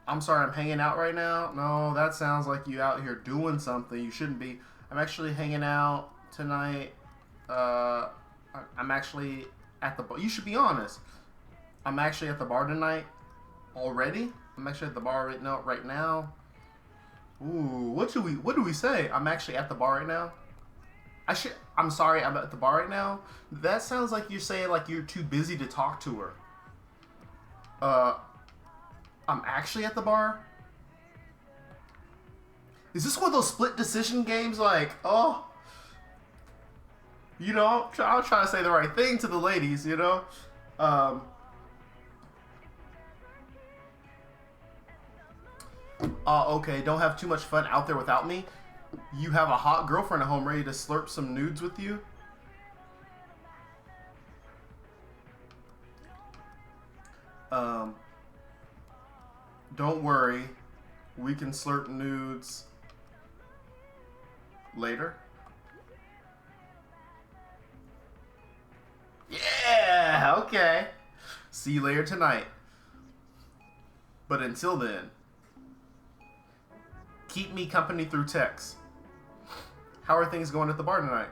I'm sorry, I'm hanging out right now. No, that sounds like you out here doing something. You shouldn't be. I'm actually hanging out tonight. Uh, I'm actually at the bar. You should be honest. I'm actually at the bar tonight already. I'm actually at the bar right now. Right now. Ooh, what do we say? I'm actually at the bar right now. I'm sorry. I'm at the bar right now. That sounds like you're saying like you're too busy to talk to her. Uh, I'm actually at the bar. Is this one of those split decision games? Like, oh, I'll try to say the right thing to the ladies. Um, okay. Don't have too much fun out there without me. You have a hot girlfriend at home ready to slurp some nudes with you. Um, don't worry. We can slurp nudes later. Yeah, okay. See you later tonight. But until then, keep me company through text. How are things going at the bar tonight?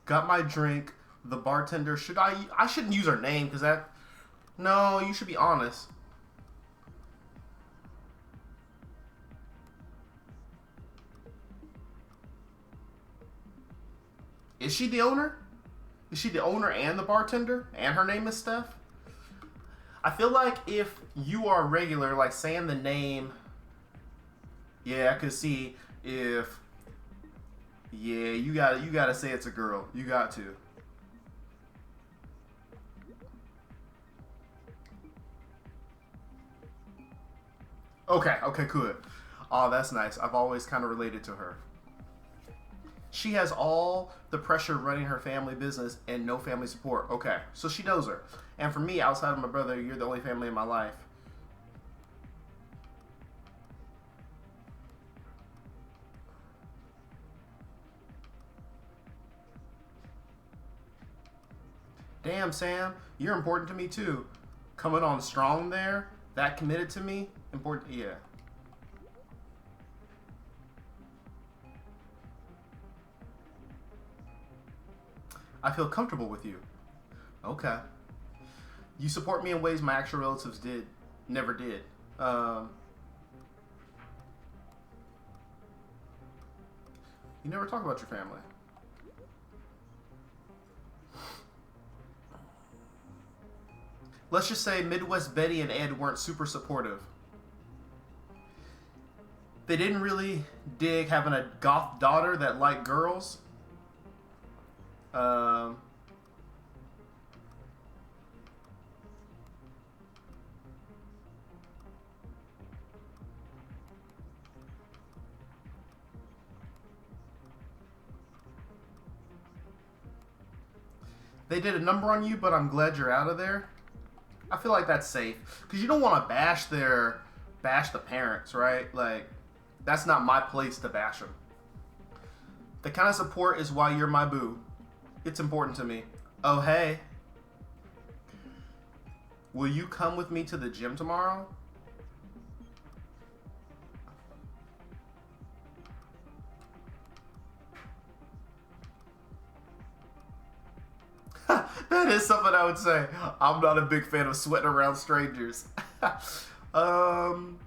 Got my drink. The bartender, I shouldn't use her name because that. No, you should be honest. Is she the owner? Is she the owner and the bartender? And her name is Steph? I feel like if you are regular, like saying the name, yeah, I could see if, yeah, you gotta say it's a girl. You got to. Okay, okay, good. Oh, that's nice. I've always kind of related to her. She has all the pressure running her family business and no family support. Okay, so she knows her. And for me, outside of my brother, you're the only family in my life. Damn, Sam, you're important to me too. Coming on strong there, that committed to me, important. Yeah. I feel comfortable with you. Okay. You support me in ways my actual relatives never did. Um, you never talk about your family. Let's just say Midwest Betty and Ed weren't super supportive. They didn't really dig having a goth daughter that liked girls. Um, they did a number on you, but I'm glad you're out of there. I feel like that's safe because you don't want to bash the parents, right? Like that's not my place to bash them. The kind of support is why you're my boo. It's important to me. Oh hey, will you come with me to the gym tomorrow? That is something I would say. I'm not a big fan of sweating around strangers. um,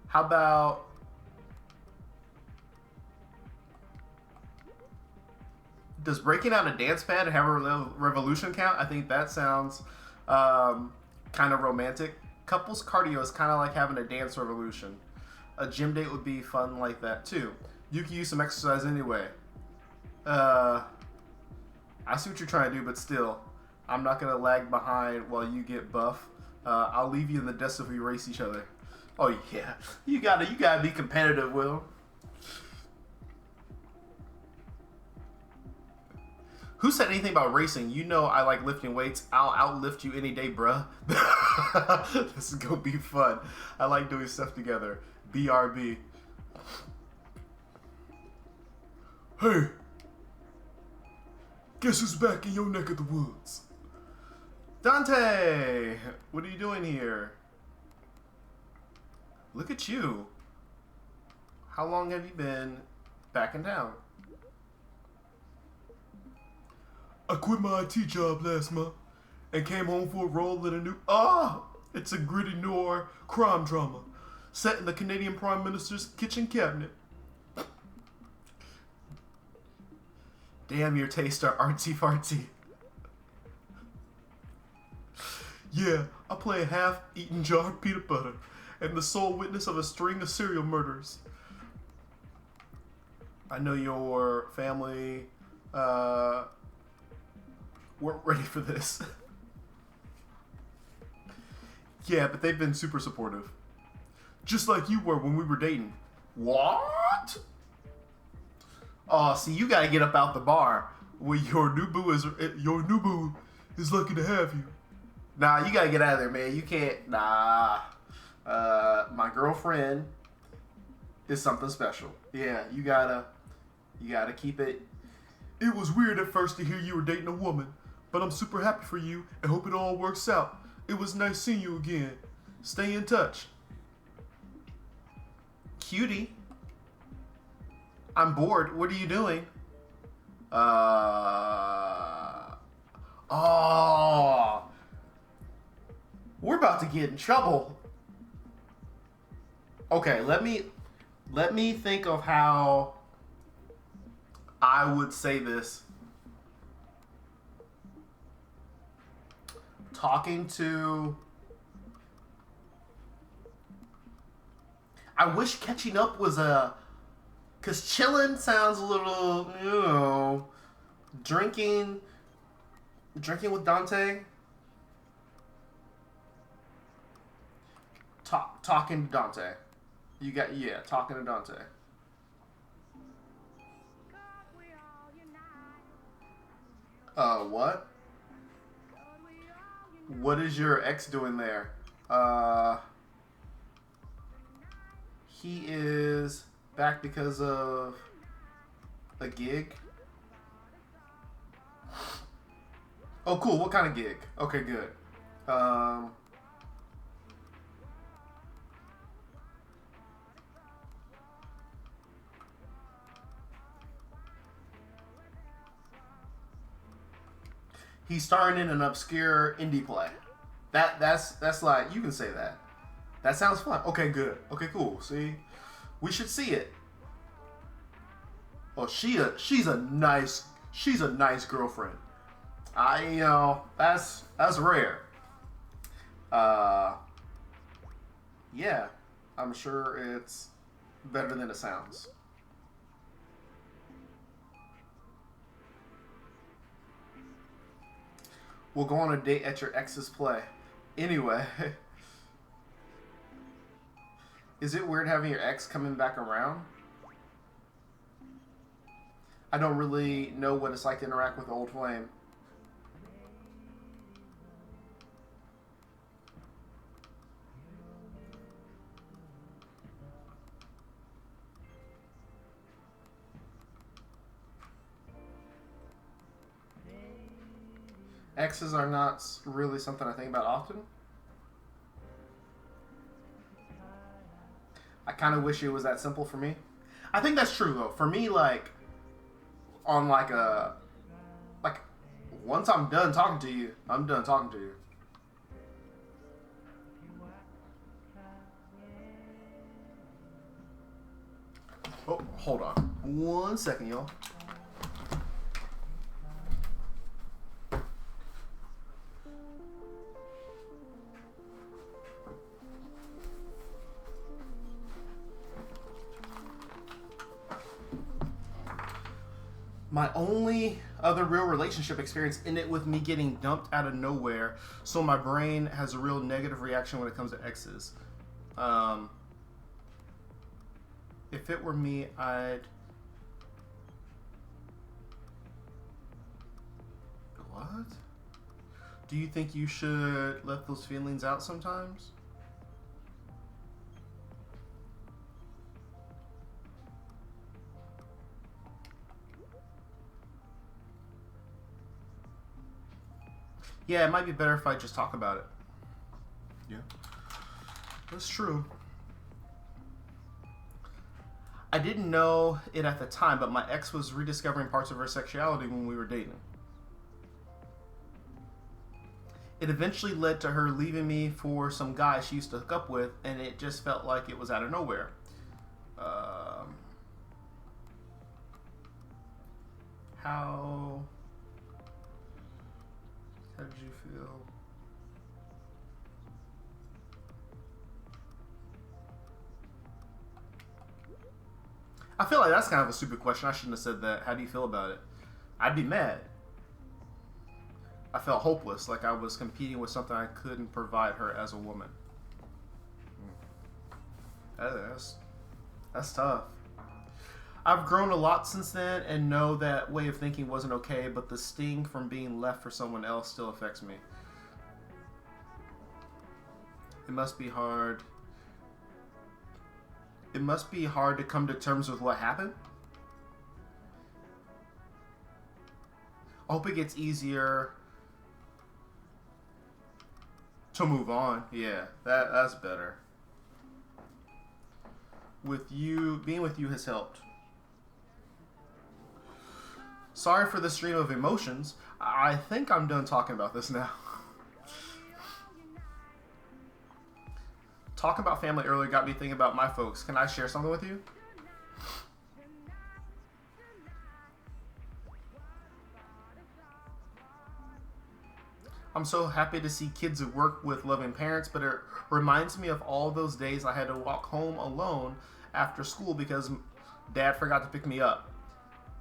how about does breaking out a dance pad and have a revolution count? I think that sounds kind of romantic. Couples cardio is kind of like having a dance revolution. A gym date would be fun like that too. You can use some exercise anyway. Uh, I see what you're trying to do, but still, I'm not gonna lag behind while you get buff. I'll leave you in the dust if we race each other. Oh yeah, you gotta be competitive, Will. Who said anything about racing? You know I like lifting weights. I'll outlift you any day, bruh. This is gonna be fun. I like doing stuff together. BRB. Hey, guess who's back in your neck of the woods? Dante! What are you doing here? Look at you. How long have you been back in town? I quit my IT job last month and came home for a role in a new... It's a gritty noir crime drama set in the Canadian Prime Minister's kitchen cabinet. Damn, your tastes are artsy-fartsy. Yeah, I play a half-eaten jar of peanut butter and the sole witness of a string of serial murders. I know your family weren't ready for this. Yeah, but they've been super supportive. Just like you were when we were dating. What? Oh, see, you gotta get up out the bar. Well, your new boo is lucky to have you. Nah, you gotta get out of there, man. You can't. Nah. My girlfriend is something special. Yeah, you gotta keep it. It was weird at first to hear you were dating a woman, but I'm super happy for you and hope it all works out. It was nice seeing you again. Stay in touch. Cutie. I'm bored. What are you doing? Oh. We're about to get in trouble. Okay, let me think of how I would say this. Talking to... I wish catching up was a... Because chilling sounds a little, you know... Drinking with Dante... Talking to Dante. You got, yeah, talking to Dante. What? What is your ex doing there? He is back because of a gig. Oh, cool. What kind of gig? Okay, good. He's starring in an obscure indie play. That's like, you can say that. That sounds fun. Okay, good. Okay, cool. See, we should see it. Oh, she's a nice girlfriend. That's rare. Yeah, I'm sure it's better than it sounds. We'll go on a date at your ex's play. Anyway. Is it weird having your ex coming back around? I don't really know what it's like to interact with old flame. Exes are not really something I think about often. I kind of wish it was that simple for me. I think that's true though. For me, like, on like once I'm done talking to you, I'm done talking to you. Oh, hold on. 1 second, y'all. My only other real relationship experience ended with me getting dumped out of nowhere, so my brain has a real negative reaction when it comes to exes. If it were me, I'd... What? Do you think you should let those feelings out sometimes? Yeah, it might be better if I just talk about it. Yeah, that's true. I didn't know it at the time, but my ex was rediscovering parts of her sexuality when we were dating. It eventually led to her leaving me for some guy she used to hook up with, and it just felt like it was out of nowhere. How did you feel? I feel like that's kind of a stupid question. I shouldn't have said that. How do you feel about it? I'd be mad. I felt hopeless, like I was competing with something I couldn't provide her as a woman. That's tough. I've grown a lot since then and know that way of thinking wasn't okay, but the sting from being left for someone else still affects me. It must be hard. It must be hard to come to terms with what happened. I hope it gets easier to move on. Yeah, that's better. Being with you has helped. Sorry for the stream of emotions. I think I'm done talking about this now. Talking about family earlier got me thinking about my folks. Can I share something with you? I'm so happy to see kids at work with loving parents, but it reminds me of all those days I had to walk home alone after school because dad forgot to pick me up.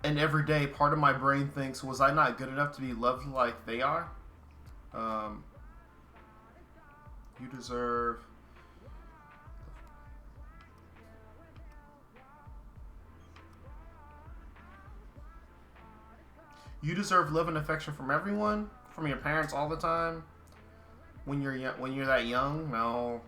And every day, part of my brain thinks, was I not good enough to be loved like they are? You deserve... You deserve love and affection from everyone, from your parents all the time. When you're young, when you're that young, no.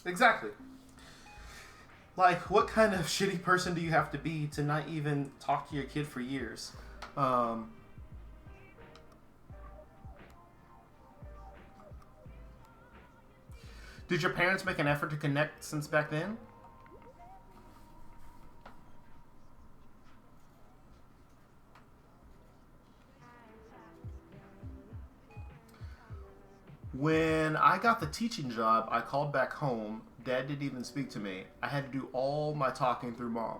Exactly. Like, what kind of shitty person do you have to be to not even talk to your kid for years? Did your parents make an effort to connect since back then? When I got the teaching job, I called back home. Dad didn't even speak to me. I had to do all my talking through mom.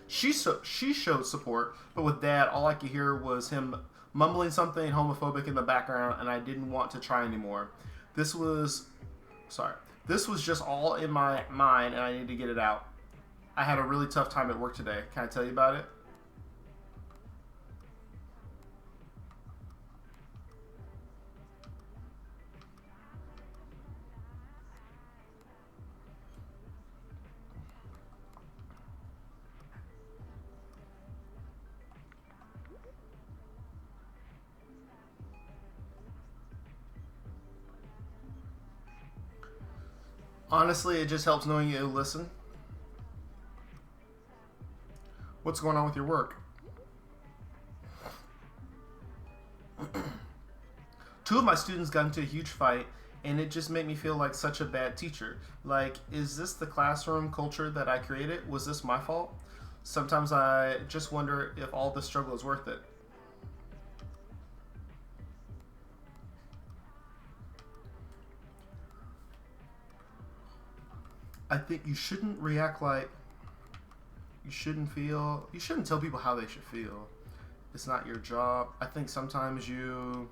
She showed support, but with dad, all I could hear was him mumbling something homophobic in the background, and I didn't want to try anymore. This was, sorry, this was just all in my mind, and I needed to get it out. I had a really tough time at work today. Can I tell you about it? Honestly, it just helps knowing you listen. What's going on with your work? Two of my students got into a huge fight, and it just made me feel like such a bad teacher. Like, is this the classroom culture that I created? Was this my fault? Sometimes I just wonder if all the struggle is worth it. I think you shouldn't react like you shouldn't feel. You shouldn't tell people how they should feel. It's not your job. I think sometimes you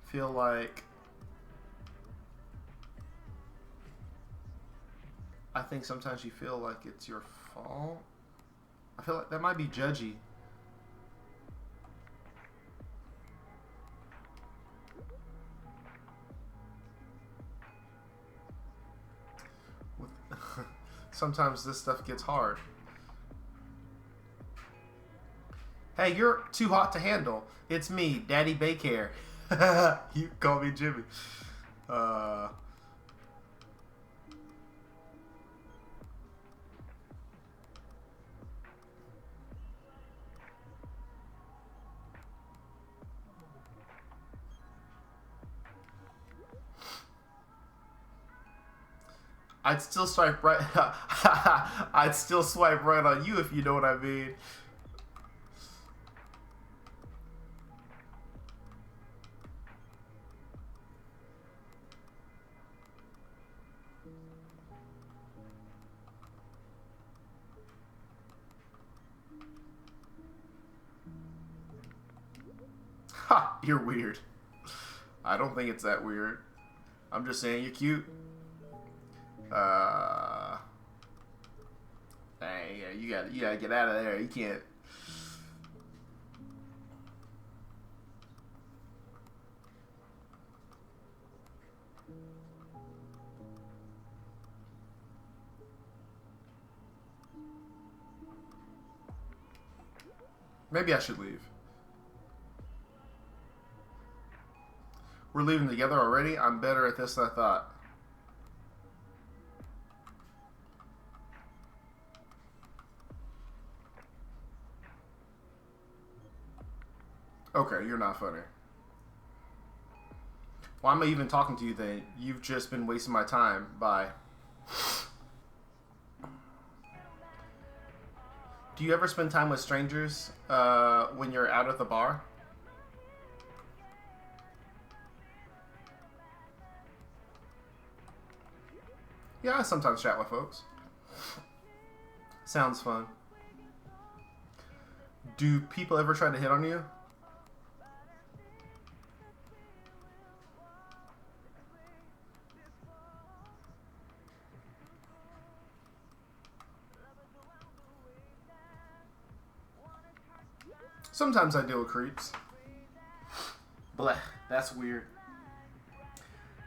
feel like. I think sometimes you feel like it's your fault. I feel like that might be judgy. Sometimes this stuff gets hard. Hey, you're too hot to handle. It's me, Daddy Baycare. You call me Jimmy. I'd still swipe right. I'd still swipe right on you if you know what I mean. Ha! You're weird. I don't think it's that weird. I'm just saying you're cute. Hey, yeah, you gotta get out of there. You can't. Maybe I should leave. We're leaving together already? I'm better at this than I thought. Okay, you're not funny. Why am I even talking to you then? You've just been wasting my time. Bye. Do you ever spend time with strangers when you're out at the bar? Yeah, I sometimes chat with folks. Sounds fun. Do people ever try to hit on you? Sometimes I deal with creeps. Blech, that's weird.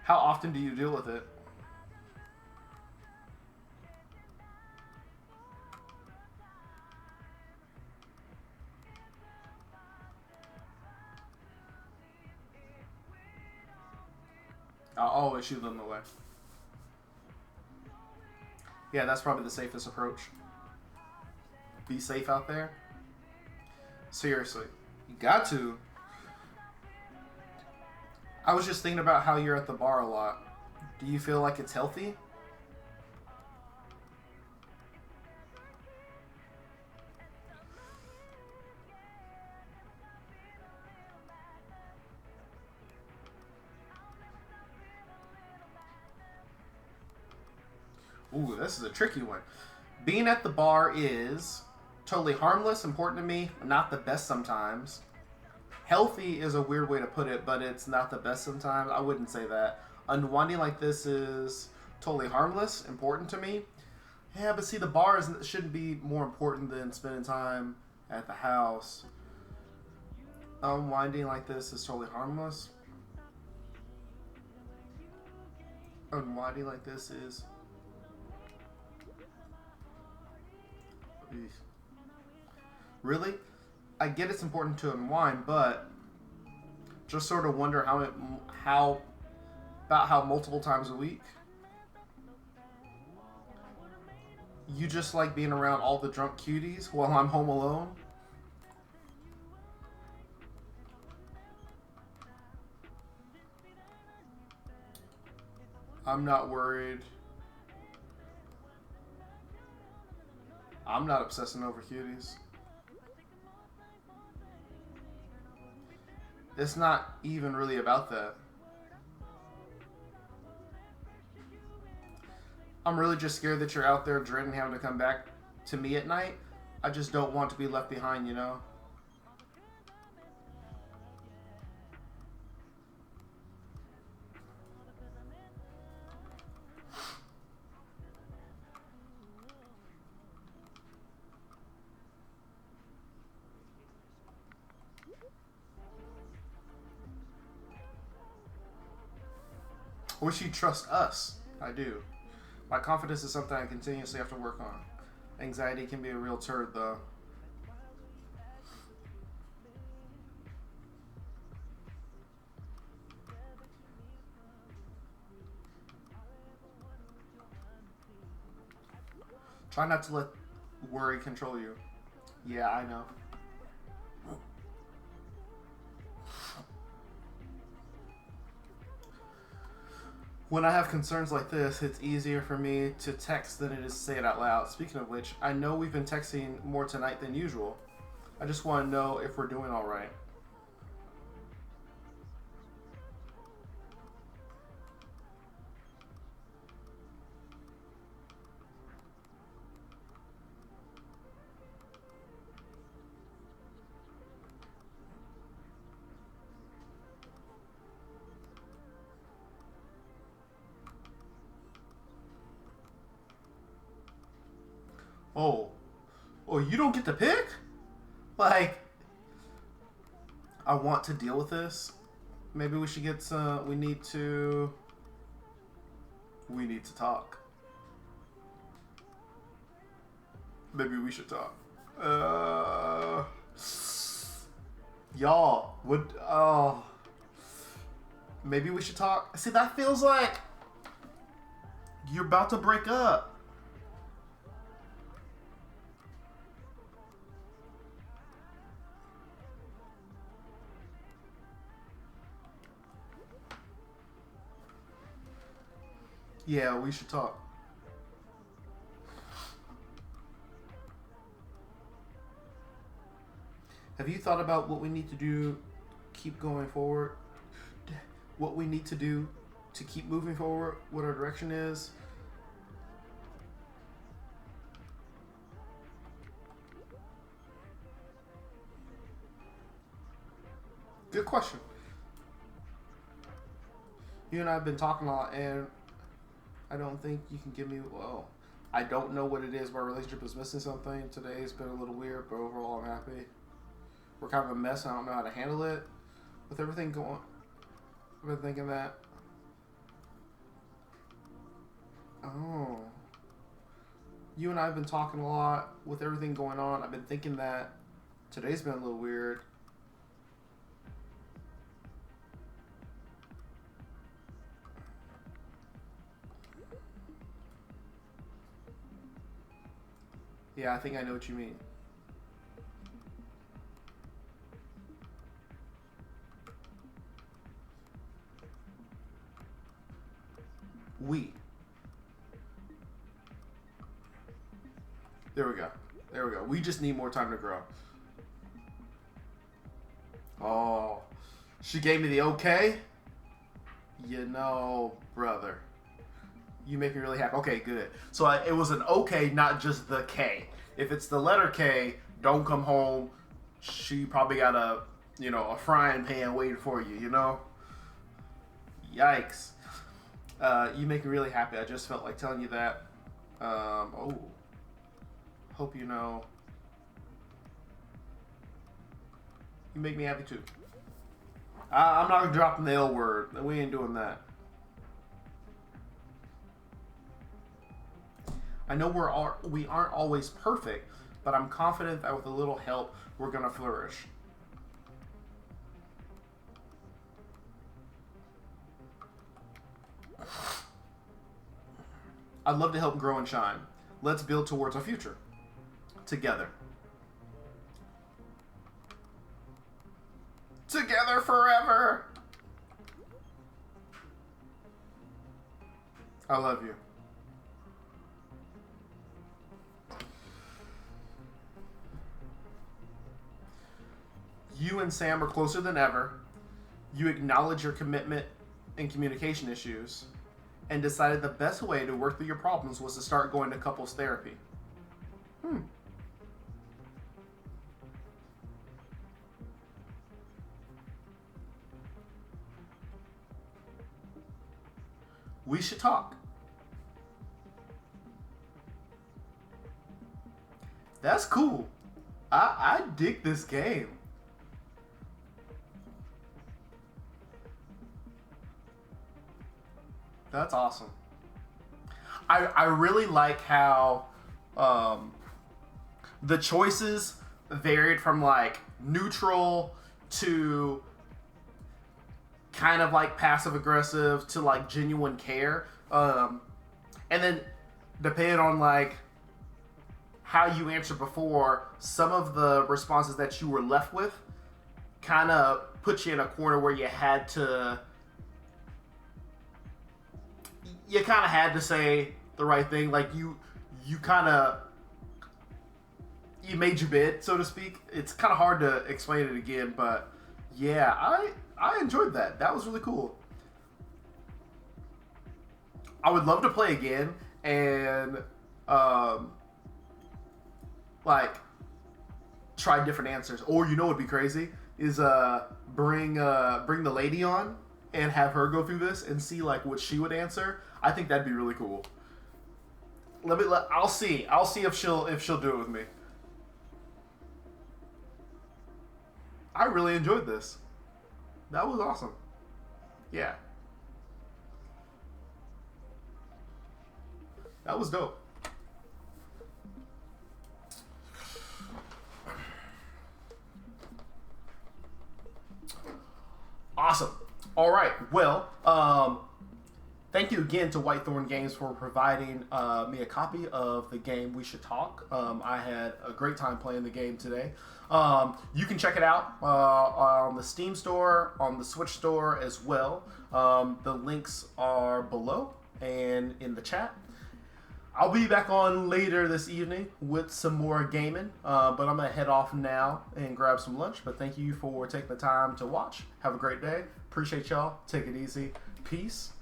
How often do you deal with it? I'll always shoot them away. Yeah, that's probably the safest approach. Be safe out there. Seriously. You got to. I was just thinking about how you're at the bar a lot. Do you feel like it's healthy? Ooh, this is a tricky one. Being at the bar is totally harmless, important to me, not the best sometimes. Healthy is a weird way to put it, but it's not the best sometimes. I wouldn't say that. Unwinding like this is totally harmless, important to me. Yeah, but see, the bar shouldn't be more important than spending time at the house. Unwinding like this is totally harmless. Unwinding like this is... Really? I get it's important to unwind, but just sort of wonder how multiple times a week you just like being around all the drunk cuties while I'm home alone. I'm not worried. I'm not obsessing over cuties. It's not even really about that. I'm really just scared that you're out there dreading having to come back to me at night. I just don't want to be left behind, you know? Or she trusts us. I do. My confidence is something I continuously have to work on. Anxiety can be a real turd, though. Try not to let worry control you. Yeah, I know. When I have concerns like this, it's easier for me to text than it is to say it out loud. Speaking of which, I know we've been texting more tonight than usual. I just want to know if we're doing all right. Oh. Oh, you don't get to pick? Like, I want to deal with this. Maybe we should get some. We need to talk. Maybe we should talk. Y'all would. Oh. Maybe we should talk. See, that feels like you're about to break up. Yeah, we should talk. Have you thought about what we need to do, keep going forward? What we need to do to keep moving forward? What our direction is? Good question. You and I have been talking a lot, and I don't think you can give me, well, I don't know what it is, but our relationship is missing something. Today's been a little weird, but overall I'm happy. We're kind of a mess, and I don't know how to handle it. With everything going, I've been thinking that, oh, you and I have been talking a lot. With everything going on, I've been thinking that today's been a little weird. Yeah, I think I know what you mean. We. There we go. There we go. We just need more time to grow. Oh, she gave me the okay. You know, brother. You make me really happy. Okay, good. So it was an okay, not just the K. If it's the letter K, don't come home. She probably got a frying pan waiting for you, you know? Yikes. You make me really happy. I just felt like telling you that. Hope you know. You make me happy too. I'm not dropping the L word. We ain't doing that. I know we aren't always perfect, but I'm confident that with a little help, we're gonna flourish. I'd love to help grow and shine. Let's build towards our future together. Together forever. I love you. You and Sam are closer than ever. You acknowledge your commitment and communication issues and decided the best way to work through your problems was to start going to couples therapy. We should talk. That's cool. I dig this game. That's awesome. I really like how the choices varied from like neutral to kind of like passive aggressive to like genuine care, and then depending on like how you answered before, some of the responses that you were left with kind of put you in a corner where you had to say the right thing. Like you made your bid, so to speak. It's kind of hard to explain it again, but yeah, I enjoyed that. That was really cool. I would love to play again and like try different answers. Or you know what'd be crazy is bring the lady on and have her go through this and see like what she would answer. I think that'd be really cool. I'll see if she'll do it with me. I really enjoyed this. That was awesome. Yeah. That was dope. Awesome. All right. Well, thank you again to Whitethorn Games for providing me a copy of the game We Should Talk. I had a great time playing the game today. You can check it out on the Steam store, on the Switch store as well. The links are below and in the chat. I'll be back on later this evening with some more gaming, but I'm going to head off now and grab some lunch. But thank you for taking the time to watch. Have a great day. Appreciate y'all. Take it easy. Peace.